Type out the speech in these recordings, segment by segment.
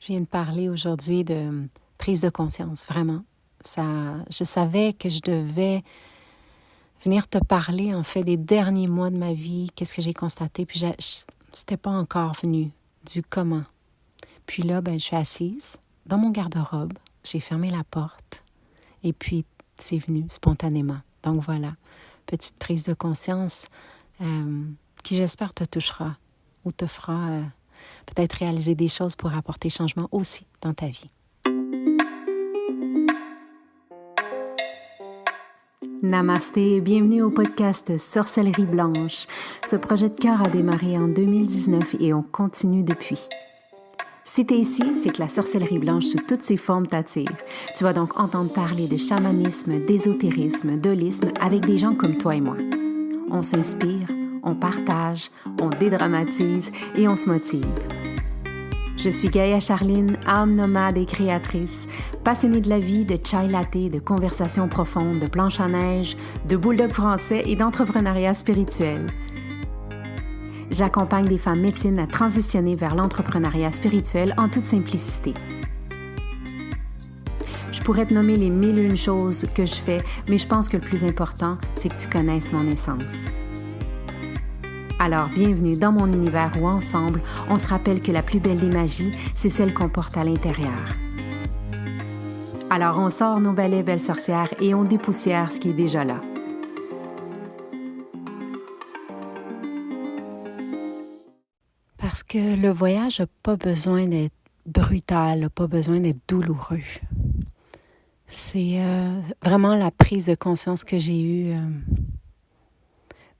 Je viens de parler aujourd'hui de prise de conscience, vraiment. Je savais que je devais venir te parler, en fait, des derniers mois de ma vie, qu'est-ce que j'ai constaté, puis c'était pas encore venu du comment. Puis là, je suis assise dans mon garde-robe, j'ai fermé la porte, et puis c'est venu spontanément. Donc voilà, petite prise de conscience qui, j'espère, te touchera ou te fera peut-être réaliser des choses pour apporter changement aussi dans ta vie. Namasté et bienvenue au podcast Sorcellerie Blanche. Ce projet de cœur a démarré en 2019 et on continue depuis. Si t'es ici, c'est que la sorcellerie blanche sous toutes ses formes t'attire. Tu vas donc entendre parler de chamanisme, d'ésotérisme, d'holisme avec des gens comme toi et moi. On s'inspire, on partage, on dédramatise et on se motive. Je suis Gaïa Charline, âme nomade et créatrice, passionnée de la vie, de chai latte, de conversations profondes, de planches à neige, de bulldog français et d'entrepreneuriat spirituel. J'accompagne des femmes médecines à transitionner vers l'entrepreneuriat spirituel en toute simplicité. Je pourrais te nommer les 1001 choses que je fais, mais je pense que le plus important, c'est que tu connaisses mon essence. Alors, bienvenue dans mon univers où ensemble, on se rappelle que la plus belle des magies, c'est celle qu'on porte à l'intérieur. Alors, on sort nos balais belles sorcières et on dépoussière ce qui est déjà là. Parce que le voyage n'a pas besoin d'être brutal, n'a pas besoin d'être douloureux. C'est vraiment la prise de conscience que j'ai eue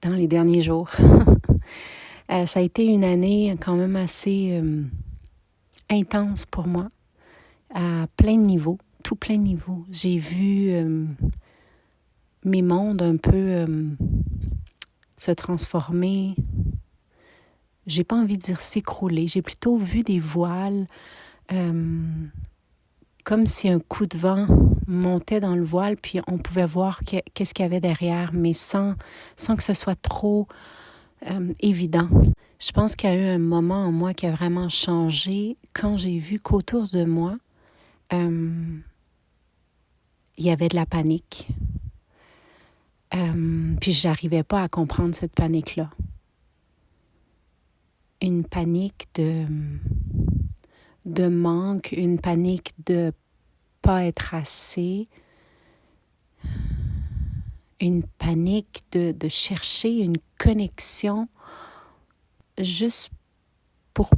dans les derniers jours. Ça a été une année quand même assez intense pour moi, à plein de niveaux, tout plein de niveaux. J'ai vu mes mondes un peu se transformer. J'ai pas envie de dire s'écrouler, j'ai plutôt vu des voiles comme si un coup de vent montait dans le voile, puis on pouvait voir qu'est-ce qu'il y avait derrière, mais sans que ce soit trop évident. Je pense qu'il y a eu un moment en moi qui a vraiment changé quand j'ai vu qu'autour de moi, il y avait de la panique. Puis j'arrivais pas à comprendre cette panique-là. Une panique de manque, une panique de pas être assez, une panique de chercher une connexion juste pour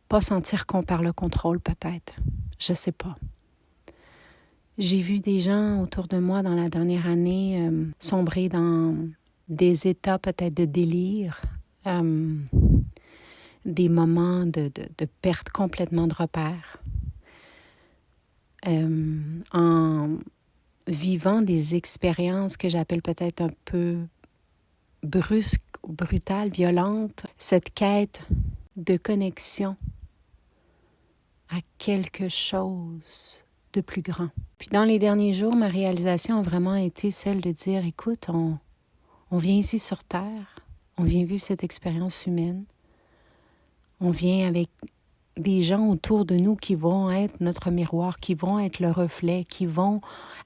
pas sentir qu'on perd le contrôle peut-être. Je sais pas. J'ai vu des gens autour de moi dans la dernière année sombrer dans des états peut-être de délire, des moments de perte complètement de repères. En vivant des expériences que j'appelle peut-être un peu brusques, brutales, violentes, cette quête de connexion à quelque chose de plus grand. Puis dans les derniers jours, ma réalisation a vraiment été celle de dire, écoute, on vient ici sur Terre, on vient vivre cette expérience humaine, on vient avec des gens autour de nous qui vont être notre miroir, qui vont être le reflet, qui vont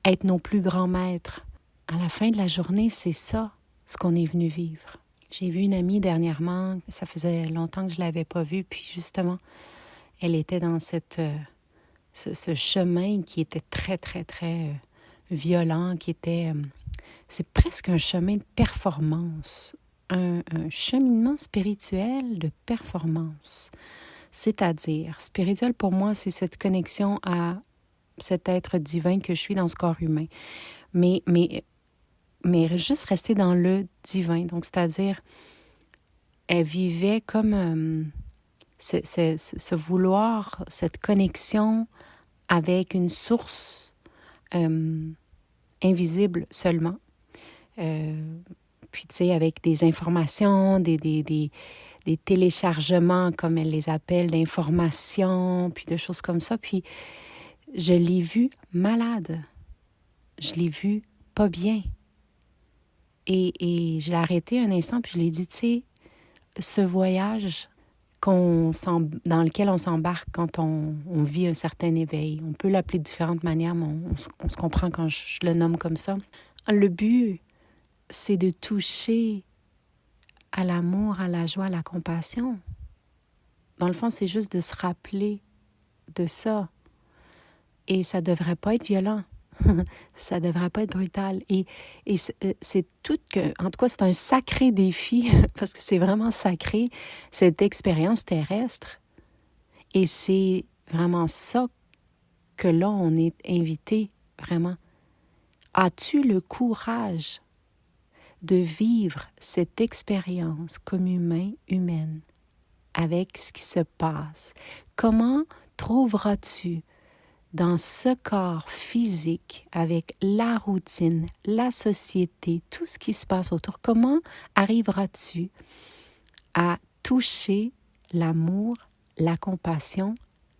être nos plus grands maîtres. À la fin de la journée, c'est ça, ce qu'on est venu vivre. J'ai vu une amie dernièrement, ça faisait longtemps que je ne l'avais pas vue, puis justement, elle était dans ce chemin qui était très, très, très violent, qui était... c'est presque un chemin de performance, un cheminement spirituel de performance. C'est-à-dire, spirituel pour moi, c'est cette connexion à cet être divin que je suis dans ce corps humain. Mais juste rester dans le divin. Donc, c'est-à-dire, elle vivait comme ce vouloir, cette connexion avec une source invisible seulement. Puis, tu sais, avec des informations, des téléchargements, comme elle les appelle, d'informations, puis de choses comme ça. Puis, je l'ai vue malade. Je l'ai vue pas bien. Et je l'ai arrêté un instant, puis je lui ai dit, tu sais, ce voyage dans lequel on s'embarque quand on vit un certain éveil. On peut l'appeler de différentes manières, mais on se comprend quand je le nomme comme ça. Le but, c'est de toucher à l'amour, à la joie, à la compassion. Dans le fond, c'est juste de se rappeler de ça. Et ça devrait pas être violent. Ça devrait pas être brutal. Et c'est tout que... En tout cas, c'est un sacré défi, parce que c'est vraiment sacré, cette expérience terrestre. Et c'est vraiment ça que là, on est invité, vraiment. As-tu le courage de vivre cette expérience comme humain, humaine, avec ce qui se passe? Comment trouveras-tu dans ce corps physique, avec la routine, la société, tout ce qui se passe autour, comment arriveras-tu à toucher l'amour, la compassion,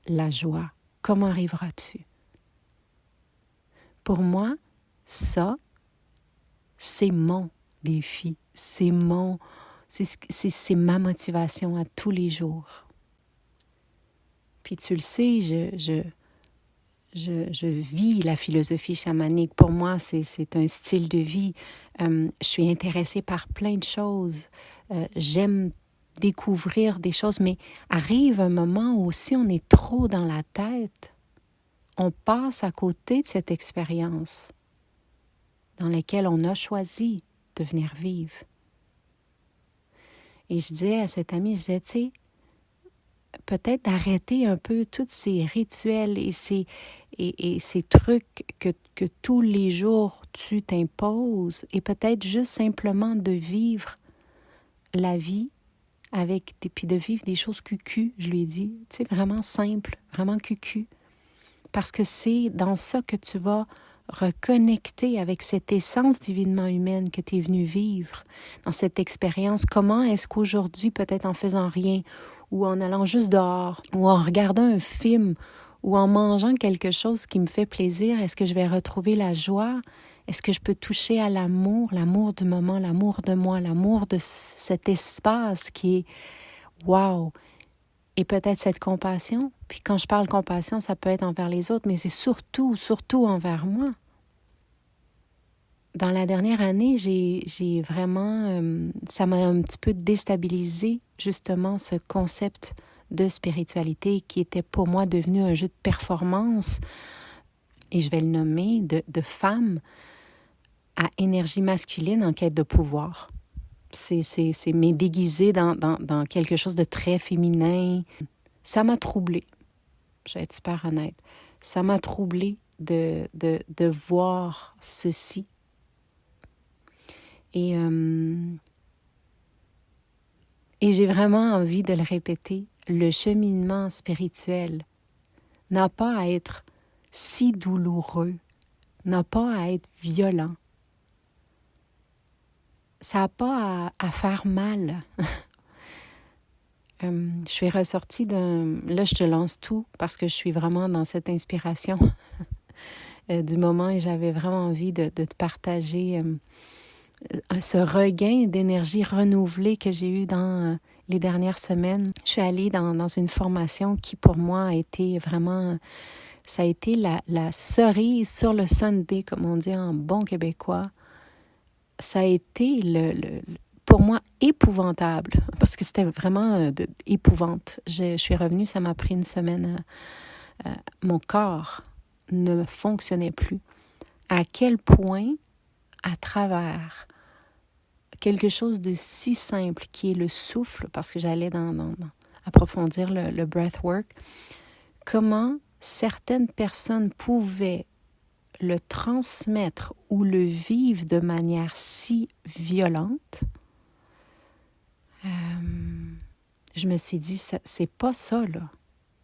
la joie? Comment arriveras-tu? Pour moi, ça, c'est mon défi, c'est ma motivation à tous les jours. Puis tu le sais, je vis la philosophie chamanique. Pour moi, c'est un style de vie. Je suis intéressée par plein de choses. J'aime découvrir des choses, mais arrive un moment où si on est trop dans la tête, on passe à côté de cette expérience dans laquelle on a choisi de venir vivre. Et je disais à cette amie, je disais, tu sais, peut-être d'arrêter un peu tous ces rituels et ces trucs que tous les jours tu t'imposes, et peut-être juste simplement de vivre la vie puis de vivre des choses cucu, je lui ai dit, tu sais, vraiment simple, vraiment cucu. Parce que c'est dans ça que tu vas reconnecter avec cette essence divinement humaine que tu es venu vivre, dans cette expérience. Comment est-ce qu'aujourd'hui, peut-être en faisant rien, ou en allant juste dehors, ou en regardant un film, ou en mangeant quelque chose qui me fait plaisir, est-ce que je vais retrouver la joie? Est-ce que je peux toucher à l'amour du moment, l'amour de moi, l'amour de cet espace qui est wow! Et peut-être cette compassion. Puis quand je parle compassion, ça peut être envers les autres, mais c'est surtout envers moi. Dans la dernière année, j'ai vraiment... ça m'a un petit peu déstabilisé, justement, ce concept de spiritualité qui était pour moi devenu un jeu de performance, et je vais le nommer, de femme à énergie masculine en quête de pouvoir. C'est mais déguisé dans quelque chose de très féminin. Ça m'a troublée, je vais être super honnête. Ça m'a troublée de voir ceci. Et j'ai vraiment envie de le répéter. Le cheminement spirituel n'a pas à être si douloureux, n'a pas à être violent. Ça n'a pas à faire mal. Je suis ressortie Là, je te lance tout parce que je suis vraiment dans cette inspiration du moment et j'avais vraiment envie de te partager ce regain d'énergie renouvelée que j'ai eu dans les dernières semaines. Je suis allée dans une formation qui, pour moi, a été vraiment... Ça a été la cerise sur le sundae, comme on dit en bon québécois. Ça a été, pour moi, épouvantable, parce que c'était vraiment épouvante. Je suis revenue, ça m'a pris une semaine. Mon corps ne fonctionnait plus. À quel point, à travers quelque chose de si simple qui est le souffle, parce que j'allais approfondir le breathwork, comment certaines personnes pouvaient le transmettre ou le vivre de manière si violente, je me suis dit, c'est pas ça, là.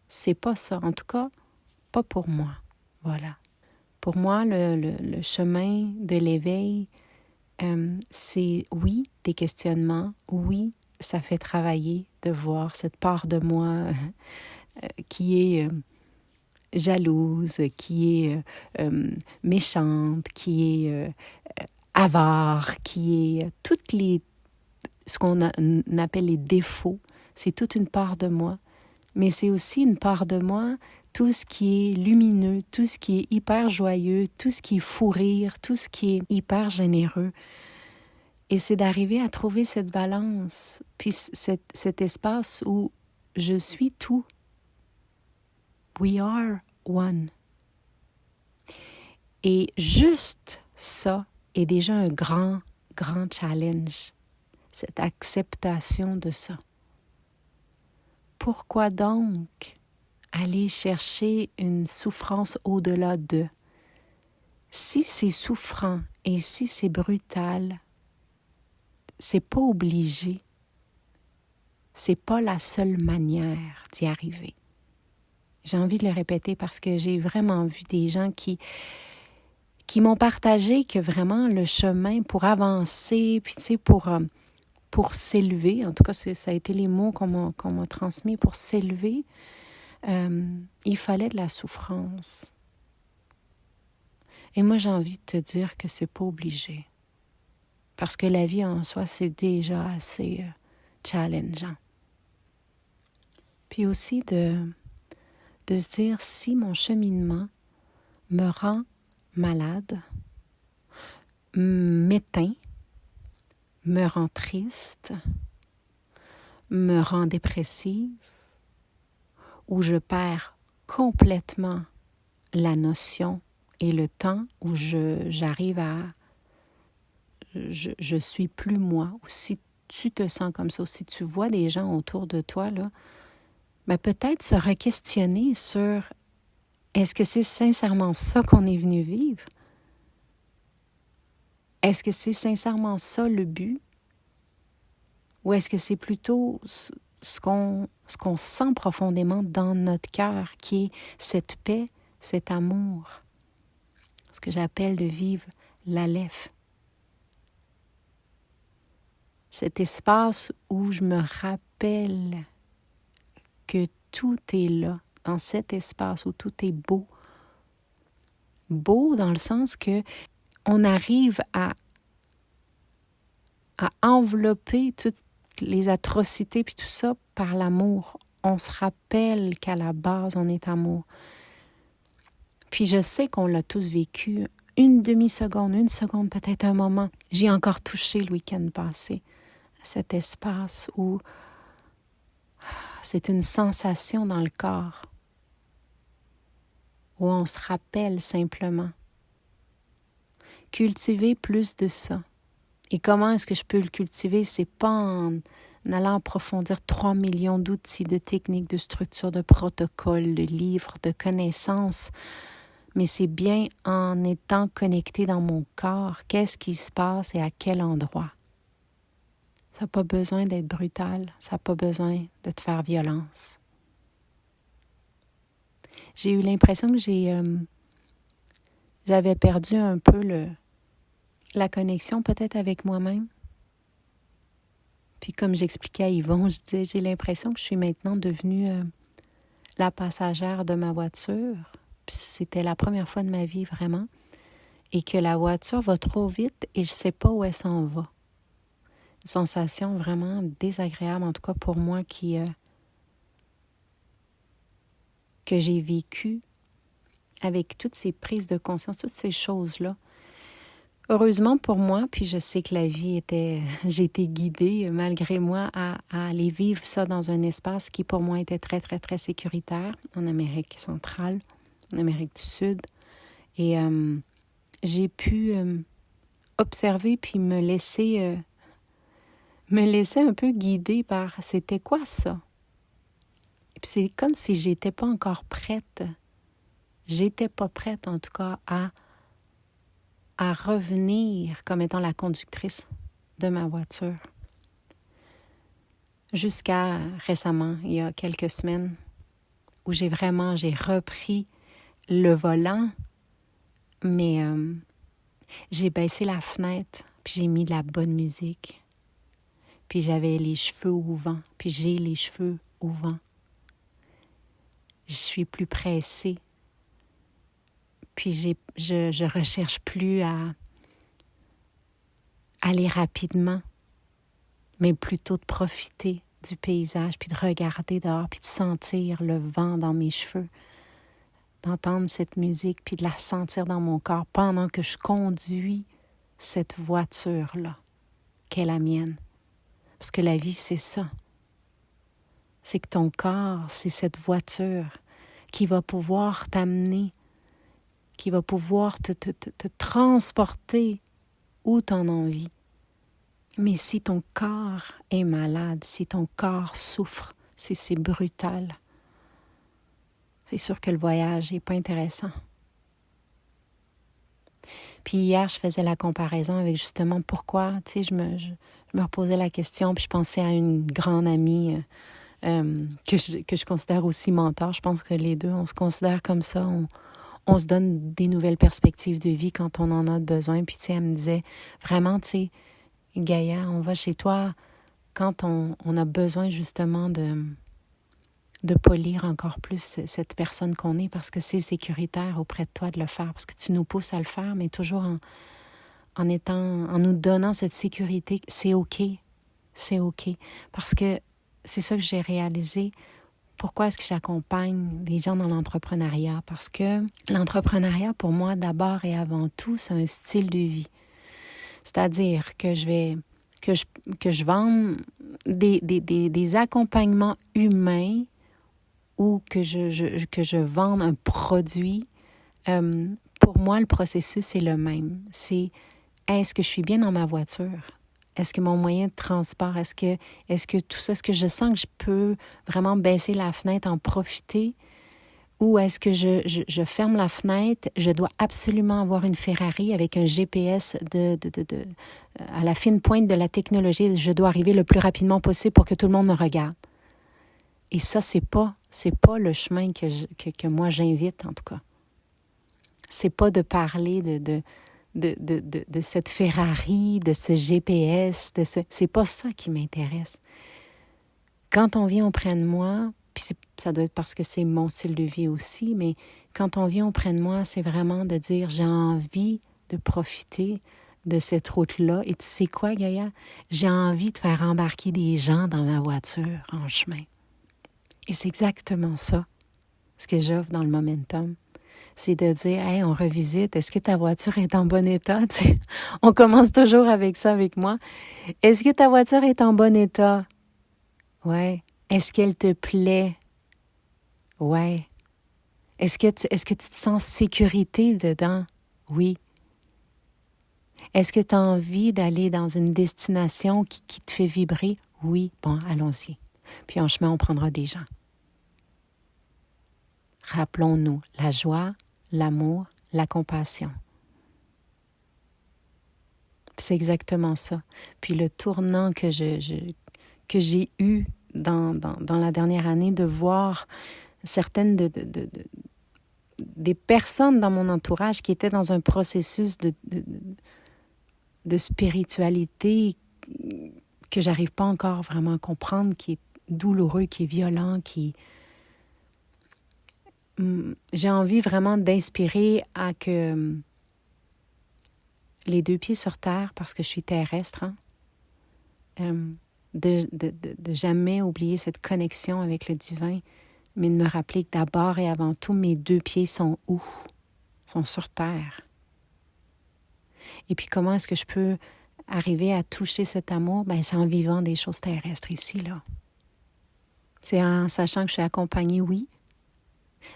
C'est pas ça. En tout cas, pas pour moi. Voilà. Pour moi, le chemin de l'éveil, c'est, oui, des questionnements. Oui, ça fait travailler de voir cette part de moi qui est... jalouse, qui est méchante, qui est avare, qui est ce qu'on appelle les défauts c'est toute une part de moi. Mais c'est aussi une part de moi, tout ce qui est lumineux, tout ce qui est hyper joyeux, tout ce qui est fou rire, tout ce qui est hyper généreux. Et c'est d'arriver à trouver cette balance, puis cet espace où je suis tout. We are one. Et juste ça est déjà un grand, grand challenge, cette acceptation de ça. Pourquoi donc aller chercher une souffrance au-delà de? Si c'est souffrant et si c'est brutal, c'est pas obligé. C'est pas la seule manière d'y arriver. J'ai envie de le répéter parce que j'ai vraiment vu des gens qui m'ont partagé que vraiment le chemin pour avancer, puis tu sais, pour s'élever, en tout cas ça a été les mots qu'on m'a transmis, pour s'élever, il fallait de la souffrance. Et moi j'ai envie de te dire que c'est pas obligé. Parce que la vie en soi, c'est déjà assez challengeant. Puis aussi de se dire, si mon cheminement me rend malade, m'éteint, me rend triste, me rend dépressive, où je perds complètement la notion et le temps, où j'arrive à... Je suis plus moi. Ou si tu te sens comme ça, ou si tu vois des gens autour de toi, là, ben peut-être se re-questionner sur est-ce que c'est sincèrement ça qu'on est venu vivre? Est-ce que c'est sincèrement ça le but? Ou est-ce que c'est plutôt ce qu'on sent profondément dans notre cœur, qui est cette paix, cet amour, ce que j'appelle de vivre l'Aleph. Cet espace où je me rappelle que tout est là, dans cet espace où tout est beau. Beau dans le sens que on arrive à envelopper toutes les atrocités puis tout ça par l'amour. On se rappelle qu'à la base, on est amour. Puis je sais qu'on l'a tous vécu. Une demi-seconde, une seconde, peut-être un moment. J'ai encore touché le week-end passé. Cet espace où c'est une sensation dans le corps. Où on se rappelle simplement. Cultiver plus de ça. Et comment est-ce que je peux le cultiver? C'est pas en allant approfondir 3 millions d'outils, de techniques, de structures, de protocoles, de livres, de connaissances. Mais c'est bien en étant connecté dans mon corps, qu'est-ce qui se passe et à quel endroit. Ça n'a pas besoin d'être brutal, ça n'a pas besoin de te faire violence. J'ai eu l'impression que j'avais perdu un peu la connexion peut-être avec moi-même. Puis comme j'expliquais à Yvon, je disais, j'ai l'impression que je suis maintenant devenue la passagère de ma voiture. Puis c'était la première fois de ma vie vraiment. Et que la voiture va trop vite et je ne sais pas où elle s'en va. Une sensation vraiment désagréable, en tout cas pour moi, que j'ai vécue avec toutes ces prises de conscience, toutes ces choses-là. Heureusement pour moi, puis je sais que la vie j'ai été guidée malgré moi à aller vivre ça dans un espace qui pour moi était très, très, très sécuritaire en Amérique centrale, en Amérique du Sud. Et j'ai pu observer puis me laisser un peu guider par c'était quoi ça? Et puis c'est comme si j'étais pas encore prête. J'étais pas prête en tout cas à revenir comme étant la conductrice de ma voiture. Jusqu'à récemment, il y a quelques semaines, où j'ai repris le volant, mais j'ai baissé la fenêtre, puis j'ai mis de la bonne musique. Puis j'avais les cheveux au vent, puis j'ai les cheveux au vent. Je suis plus pressée. Puis je recherche plus à aller rapidement, mais plutôt de profiter du paysage, puis de regarder dehors, puis de sentir le vent dans mes cheveux, d'entendre cette musique, puis de la sentir dans mon corps pendant que je conduis cette voiture-là, qu'est la mienne. Parce que la vie, c'est ça. C'est que ton corps, c'est cette voiture qui va pouvoir t'amener, qui va pouvoir te transporter où t'en as envie. Mais si ton corps est malade, si ton corps souffre, si c'est brutal, c'est sûr que le voyage n'est pas intéressant. Puis hier, je faisais la comparaison avec justement pourquoi, tu sais, je me reposais la question, puis je pensais à une grande amie que je considère aussi mentor. Je pense que les deux, on se considère comme ça, on se donne des nouvelles perspectives de vie quand on en a besoin. Puis tu sais, elle me disait, vraiment, tu sais, Gaïa, on va chez toi quand on a besoin justement de polir encore plus cette personne qu'on est parce que c'est sécuritaire auprès de toi de le faire, parce que tu nous pousses à le faire, mais toujours en nous donnant cette sécurité, c'est OK. C'est OK. Parce que c'est ça que j'ai réalisé. Pourquoi est-ce que j'accompagne des gens dans l'entrepreneuriat? Parce que l'entrepreneuriat, pour moi, d'abord et avant tout, c'est un style de vie. C'est-à-dire que je vende des accompagnements humains ou que je vende un produit. Pour moi, le processus est le même. C'est, est-ce que je suis bien dans ma voiture? Est-ce que mon moyen de transport, est-ce que tout ça, est-ce que je sens que je peux vraiment baisser la fenêtre, en profiter? Ou est-ce que je ferme la fenêtre, je dois absolument avoir une Ferrari avec un GPS à la fine pointe de la technologie, je dois arriver le plus rapidement possible pour que tout le monde me regarde. Et ça, c'est pas le chemin que moi j'invite, en tout cas. C'est pas de parler de cette Ferrari, de ce GPS, c'est pas ça qui m'intéresse. Quand on vient auprès de moi, puis ça doit être parce que c'est mon style de vie aussi, mais quand on vient auprès de moi, c'est vraiment de dire, j'ai envie de profiter de cette route-là. Et tu sais quoi, Gaïa? J'ai envie de faire embarquer des gens dans ma voiture en chemin. Et c'est exactement ça, ce que j'offre dans le Momentum. C'est de dire, hey, on revisite, est-ce que ta voiture est en bon état? T'sais, on commence toujours avec ça avec moi. Est-ce que ta voiture est en bon état? Ouais. Est-ce qu'elle te plaît? Ouais. Est-ce que tu te sens en sécurité dedans? Oui. Est-ce que tu as envie d'aller dans une destination qui te fait vibrer? Oui. Bon, allons-y. Puis en chemin, on prendra des gens. Rappelons-nous la joie, l'amour, la compassion. Puis c'est exactement ça. Puis le tournant que j'ai eu dans la dernière année, de voir certaines des personnes dans mon entourage qui étaient dans un processus de spiritualité que j'arrive pas encore vraiment à comprendre, qui est douloureux, qui est violent, j'ai envie vraiment d'inspirer à que les deux pieds sur terre, parce que je suis terrestre, de jamais oublier cette connexion avec le divin, mais de me rappeler que d'abord et avant tout, mes deux pieds sont où? Sont sur terre. Et puis comment est-ce que je peux arriver à toucher cet amour? Ben, c'est en vivant des choses terrestres ici, là. C'est en sachant que je suis accompagnée, oui,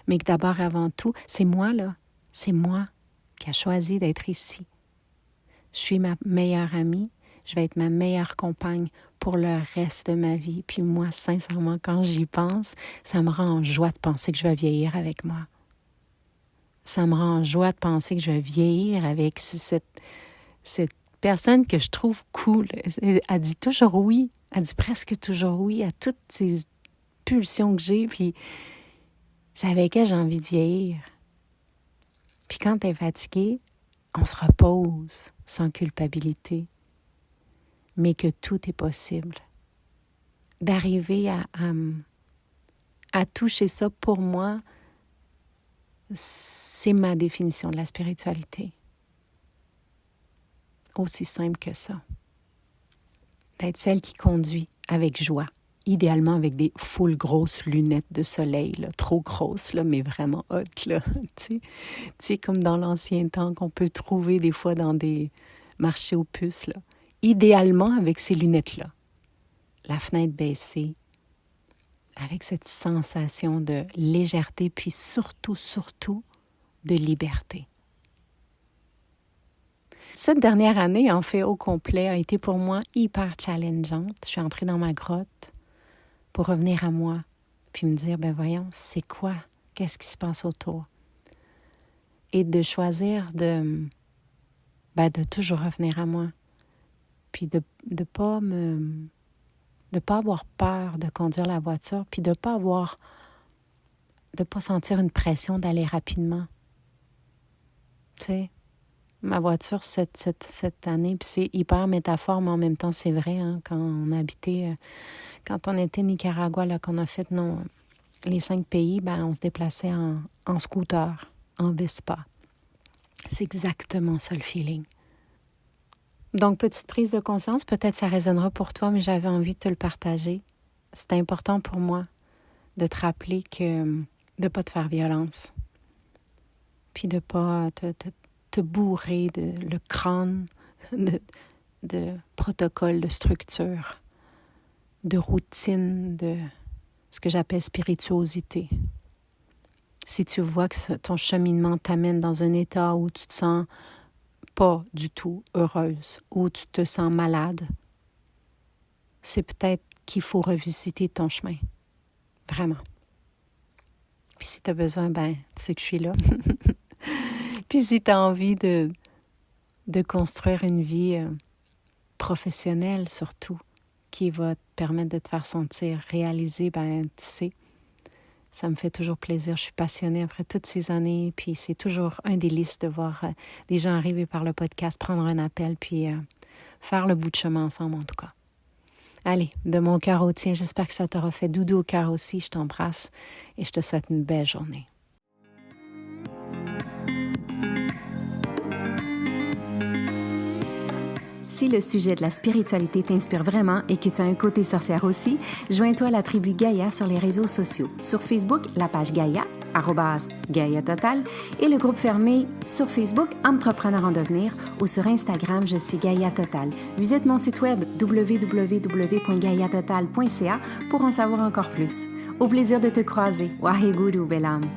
mais que d'abord et avant tout, c'est moi, là. C'est moi qui a choisi d'être ici. Je suis ma meilleure amie, je vais être ma meilleure compagne pour le reste de ma vie. Puis moi, sincèrement, quand j'y pense, ça me rend en joie de penser que je vais vieillir avec moi. Ça me rend en joie de penser que je vais vieillir avec cette personne que je trouve cool. Elle dit toujours oui. Elle dit presque toujours oui à toutes ces pulsions que j'ai. Puis c'est avec elle que j'ai envie de vieillir. Puis quand elle est fatiguée, on se repose sans culpabilité. Mais que tout est possible. D'arriver à toucher ça, pour moi, c'est ma définition de la spiritualité. Aussi simple que ça. D'être celle qui conduit avec joie, idéalement avec des full grosses lunettes de soleil, là, trop grosses, là, mais vraiment hautes, là, tu sais, comme dans l'ancien temps qu'on peut trouver des fois dans des marchés aux puces, là. Idéalement avec ces lunettes-là, la fenêtre baissée, avec cette sensation de légèreté, puis surtout, de liberté. Cette dernière année, en fait, au complet, a été pour moi hyper challengeante. Je suis entrée dans ma grotte pour revenir à moi, puis me dire, ben voyons, c'est quoi? Qu'est-ce qui se passe autour? Et de choisir de toujours revenir à moi, puis de pas avoir peur de conduire la voiture, puis de pas sentir une pression d'aller rapidement. Tu sais, ma voiture cette année, puis c'est hyper métaphore, mais en même temps, c'est vrai, hein, quand on était au Nicaragua, là, qu'on a fait les 5 pays, on se déplaçait en scooter, en Vespa. C'est exactement ça le feeling. Donc, petite prise de conscience, peut-être ça résonnera pour toi, mais j'avais envie de te le partager. C'est important pour moi de te rappeler que de ne pas te faire violence, puis de ne pas te bourrer le crâne de protocoles, de structures, de routines, de ce que j'appelle spirituosité. Si tu vois que ton cheminement t'amène dans un état où tu te sens pas du tout heureuse, où tu te sens malade, c'est peut-être qu'il faut revisiter ton chemin. Vraiment. Puis si tu as besoin, tu sais que je suis là. Puis si tu as envie de construire une vie professionnelle surtout, qui va te permettre de te faire sentir réalisé, tu sais, ça me fait toujours plaisir. Je suis passionnée après toutes ces années, puis c'est toujours un délice de voir des gens arriver par le podcast, prendre un appel, puis faire le bout de chemin ensemble, en tout cas. Allez, de mon cœur au tien, j'espère que ça t'aura fait doudou au cœur aussi. Je t'embrasse et je te souhaite une belle journée. Si le sujet de la spiritualité t'inspire vraiment et que tu as un côté sorcière aussi, joins-toi à la tribu Gaïa sur les réseaux sociaux. Sur Facebook, la page Gaïa, @Gaïa Total, et le groupe fermé sur Facebook Entrepreneur en devenir, ou sur Instagram, je suis Gaïa Total. Visite mon site web www.gaiatotal.ca pour en savoir encore plus. Au plaisir de te croiser. Waheguru, belle âme.